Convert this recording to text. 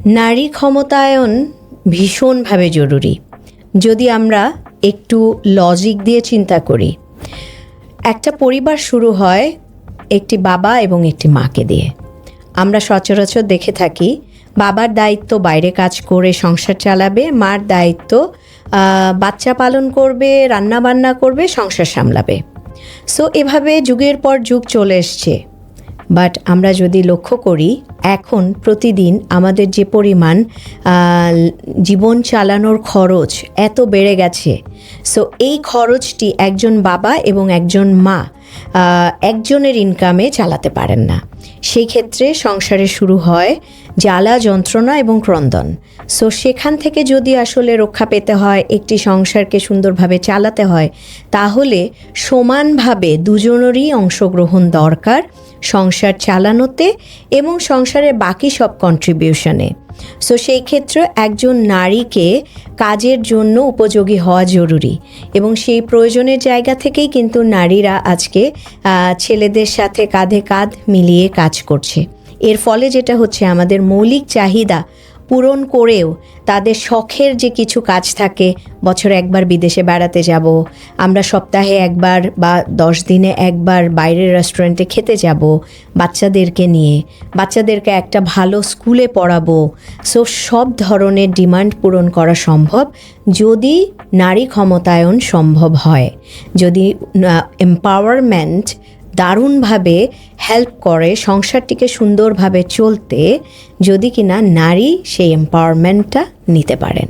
নারী ক্ষমতায়ন ভীষণভাবে জরুরি। যদি আমরা একটু লজিক দিয়ে চিন্তা করি, একটা পরিবার শুরু হয় একটি বাবা এবং একটি মাকে দিয়ে। আমরা সচরাচর দেখে থাকি বাবার দায়িত্ব বাইরে কাজ করে সংসার চালাবে, মার দায়িত্ব বাচ্চা পালন করবে, রান্না বান্না করবে, সংসার সামলাবে। সো এভাবে যুগের পর যুগ চলে এসছে। বাট আমরা যদি লক্ষ্য করি, এখন প্রতিদিন আমাদের যে পরিমাণ জীবন চালানোর খরচ এত বেড়ে গেছে, সো এই খরচটি একজন বাবা এবং একজন মা একজনের ইনকামে চালাতে পারেন না। সেই ক্ষেত্রে সংসারে শুরু হয় জ্বালা যন্ত্রণা এবং ক্রন্দন। সো সেখান থেকে যদি আসলে রক্ষা পেতে হয়, একটি সংসারকে সুন্দরভাবে চালাতে হয়, তাহলে সমানভাবে দুজনেরই অংশগ্রহণ দরকার সংসার চালানোতে এবং সংসারের বাকি সব কন্ট্রিবিউশনে। সো সেই ক্ষেত্রে একজন নারীকে কাজের জন্য উপযোগী হওয়া জরুরি, এবং সেই প্রয়োজনের জায়গা থেকেই কিন্তু নারীরা আজকে ছেলেদের সাথে কাঁধে কাঁধ মিলিয়ে কাজ করছে। এর ফলে যেটা হচ্ছে, আমাদের মৌলিক চাহিদা পূরণ করেও তাদের শখের যে কিছু কাজ থাকে, বছরে একবার বিদেশে বেড়াতে যাব, আমরা সপ্তাহে একবার বা 10 দিনে একবার বাইরের রেস্টুরেন্টে খেতে যাব বাচ্চাদেরকে নিয়ে, বাচ্চাদেরকে একটা ভালো স্কুলে পড়াবো। সো সব ধরনের ডিমান্ড পূরণ করা সম্ভব যদি নারী ক্ষমতায়ন সম্ভব হয়, যদি এম্পাওয়ারমেন্ট দারুণভাবে হেল্প করে সংসারটিকে সুন্দরভাবে চলতে, যদি কিনা নারী সেই এম্পাওয়ারমেন্টটা নিতে পারেন।